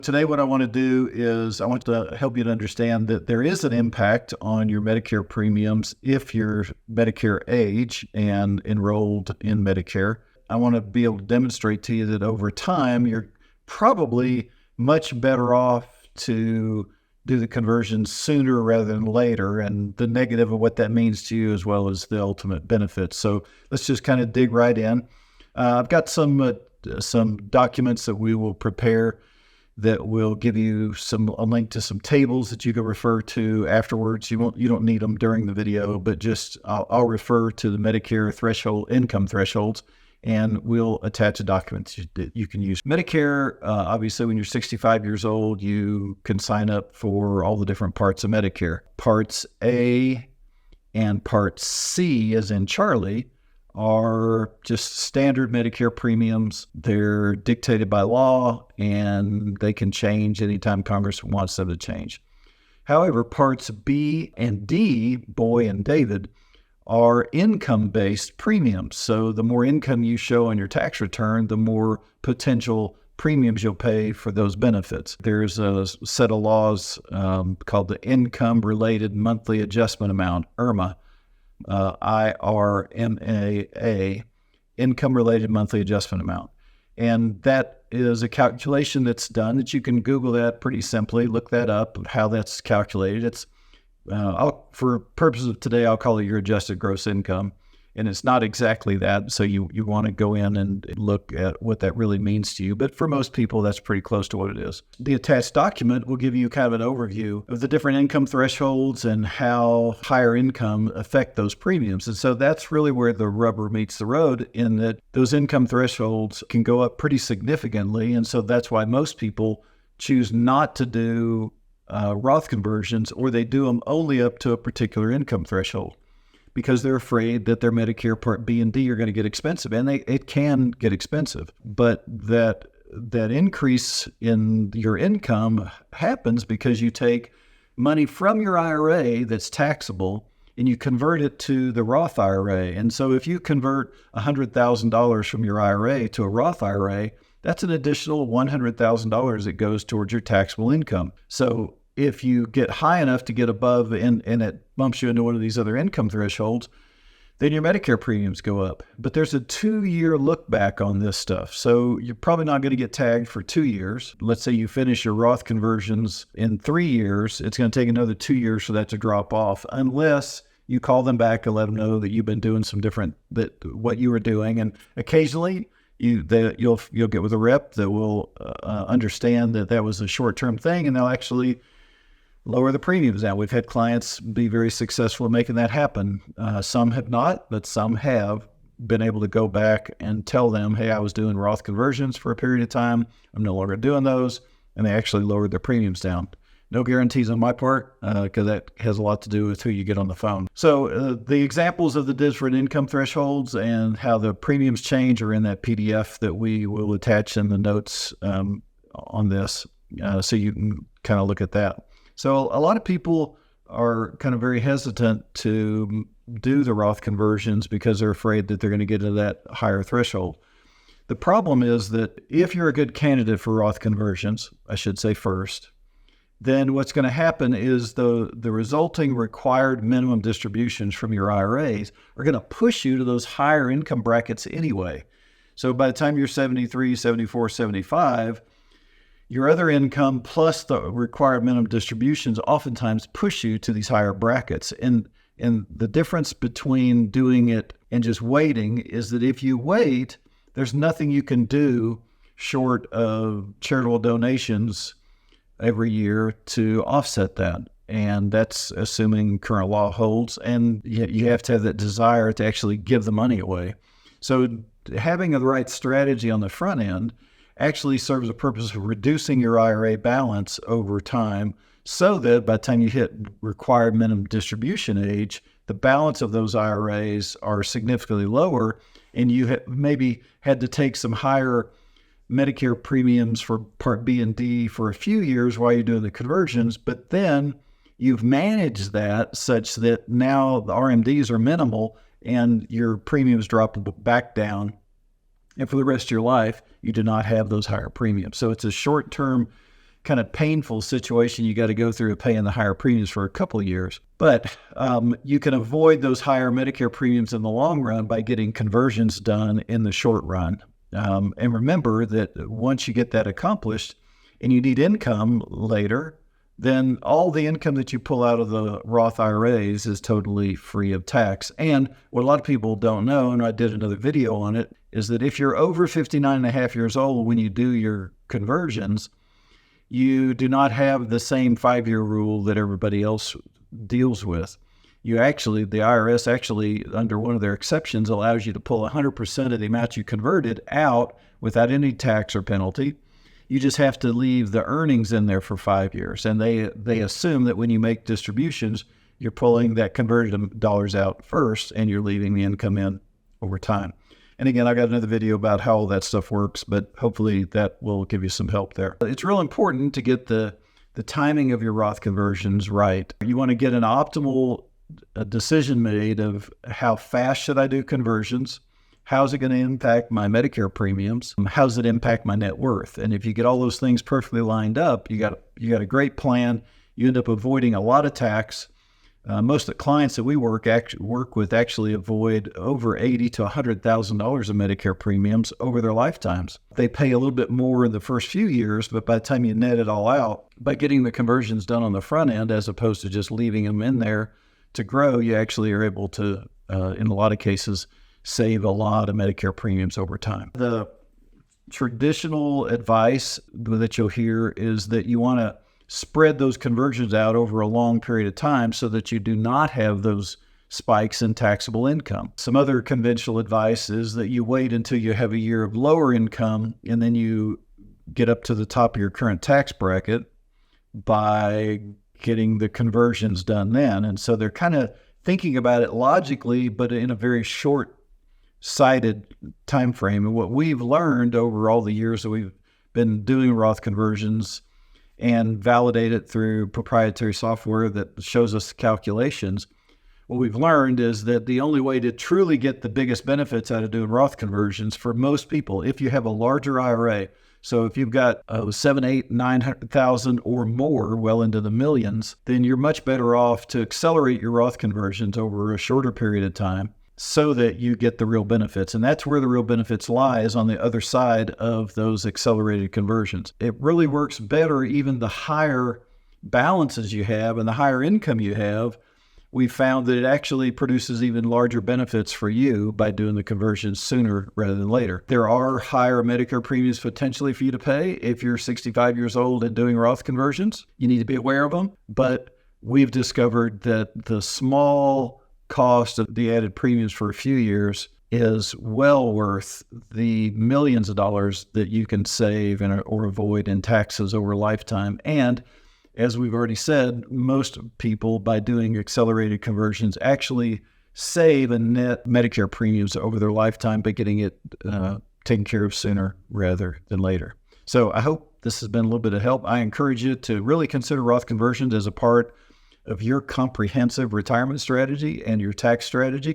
Today, what I want to do is I want to help you to understand that there is an impact on your Medicare premiums if you're Medicare age and enrolled in Medicare. I want to be able to demonstrate to you that over time, you're probably much better off to do the conversion sooner rather than later, and the negative of what that means to you as well as the ultimate benefits. So let's just kind of dig right in. I've got some documents that we will prepare that will give you a link to some tables that you can refer to afterwards. You don't need them during the video, but just I'll refer to the Medicare income thresholds, and we'll attach a document that you can use. Medicare, obviously, when you're 65 years old, you can sign up for all the different parts of Medicare. Parts A and Part C, as in Charlie, are just standard Medicare premiums. They're dictated by law, and they can change anytime Congress wants them to change. However, Parts B and D, Boy and David, are income-based premiums. So the more income you show on your tax return, the more potential premiums you'll pay for those benefits. There's a set of laws called the Income-Related Monthly Adjustment Amount, IRMAA, IRMAA, Income-Related Monthly Adjustment Amount. And that is a calculation that's done that you can Google that pretty simply, look that up, how that's calculated. It's for purposes of today, I'll call it your adjusted gross income. And it's not exactly that, so you want to go in and look at what that really means to you. But for most people, that's pretty close to what it is. The attached document will give you kind of an overview of the different income thresholds and how higher income affect those premiums. And so that's really where the rubber meets the road, in that those income thresholds can go up pretty significantly. And so that's why most people choose not to do Roth conversions, or they do them only up to a particular income threshold, because they're afraid that their Medicare Part B and D are going to get expensive, and it can get expensive. But that increase in your income happens because you take money from your IRA that's taxable and you convert it to the Roth IRA. And so if you convert $100,000 from your IRA to a Roth IRA, that's an additional $100,000 that goes towards your taxable income. So if you get high enough to get above and it bumps you into one of these other income thresholds, then your Medicare premiums go up. But there's a 2-year look back on this stuff. So you're probably not going to get tagged for 2 years. Let's say you finish your Roth conversions in 3 years. It's going to take another 2 years for that to drop off, unless you call them back and let them know that you've been doing what you were doing. And occasionally you'll get with a rep that will understand that was a short-term thing, and they'll actually lower the premiums down. We've had clients be very successful in making that happen. Some have not, but some have been able to go back and tell them, hey, I was doing Roth conversions for a period of time. I'm no longer doing those. And they actually lowered their premiums down. No guarantees on my part, because that has a lot to do with who you get on the phone. So the examples of the different income thresholds and how the premiums change are in that PDF that we will attach in the notes on this, so you can kind of look at that. So a lot of people are kind of very hesitant to do the Roth conversions because they're afraid that they're going to get to that higher threshold. The problem is that if you're a good candidate for Roth conversions, I should say first, then what's going to happen is the resulting required minimum distributions from your IRAs are going to push you to those higher income brackets anyway. So by the time you're 73, 74, 75, your other income plus the required minimum distributions oftentimes push you to these higher brackets. And the difference between doing it and just waiting is that if you wait, there's nothing you can do short of charitable donations every year to offset that. And that's assuming current law holds. And you have to have that desire to actually give the money away. So having the right strategy on the front end actually serves the purpose of reducing your IRA balance over time, so that by the time you hit required minimum distribution age, the balance of those IRAs are significantly lower, and you maybe had to take some higher Medicare premiums for Part B and D for a few years while you're doing the conversions, but then you've managed that such that now the RMDs are minimal and your premiums drop back down. And for the rest of your life, you do not have those higher premiums. So it's a short-term kind of painful situation you got to go through of paying the higher premiums for a couple of years. But you can avoid those higher Medicare premiums in the long run by getting conversions done in the short run. And remember that once you get that accomplished and you need income later, then all the income that you pull out of the Roth IRAs is totally free of tax. And what a lot of people don't know, and I did another video on it, is that if you're over 59 and a half years old when you do your conversions, you do not have the same 5-year rule that everybody else deals with. The IRS actually, under one of their exceptions, allows you to pull 100% of the amount you converted out without any tax or penalty. You just have to leave the earnings in there for 5 years. And they assume that when you make distributions, you're pulling that converted dollars out first and you're leaving the income in over time. And again, I got another video about how all that stuff works, but hopefully that will give you some help there. It's real important to get the timing of your Roth conversions right. You want to get an optimal decision made of how fast should I do conversions? How's it going to impact my Medicare premiums? How does it impact my net worth? And if you get all those things perfectly lined up, you got a great plan. You end up avoiding a lot of tax. Most of the clients that we work with actually avoid over $80,000 to $100,000 of Medicare premiums over their lifetimes. They pay a little bit more in the first few years, but by the time you net it all out, by getting the conversions done on the front end, as opposed to just leaving them in there to grow, you actually are able to, in a lot of cases, save a lot of Medicare premiums over time. The traditional advice that you'll hear is that you want to spread those conversions out over a long period of time so that you do not have those spikes in taxable income. Some other conventional advice is that you wait until you have a year of lower income and then you get up to the top of your current tax bracket by getting the conversions done then. And so they're kind of thinking about it logically, but in a very short-sighted time frame. And what we've learned over all the years that we've been doing Roth conversions and validate it through proprietary software that shows us the calculations, what we've learned is that the only way to truly get the biggest benefits out of doing Roth conversions for most people, if you have a larger IRA, so if you've got 7, 8, 900,000 or more, well into the millions, then you're much better off to accelerate your Roth conversions over a shorter period of time so that you get the real benefits. And that's where the real benefits lie, is on the other side of those accelerated conversions. It really works better even the higher balances you have and the higher income you have. We found that it actually produces even larger benefits for you by doing the conversions sooner rather than later. There are higher Medicare premiums potentially for you to pay if you're 65 years old and doing Roth conversions. You need to be aware of them, but we've discovered that the small cost of the added premiums for a few years is well worth the millions of dollars that you can save or avoid in taxes over a lifetime. And as we've already said, most people, by doing accelerated conversions, actually save and net Medicare premiums over their lifetime by getting it taken care of sooner rather than later. So I hope this has been a little bit of help. I encourage you to really consider Roth conversions as a part of your comprehensive retirement strategy and your tax strategy.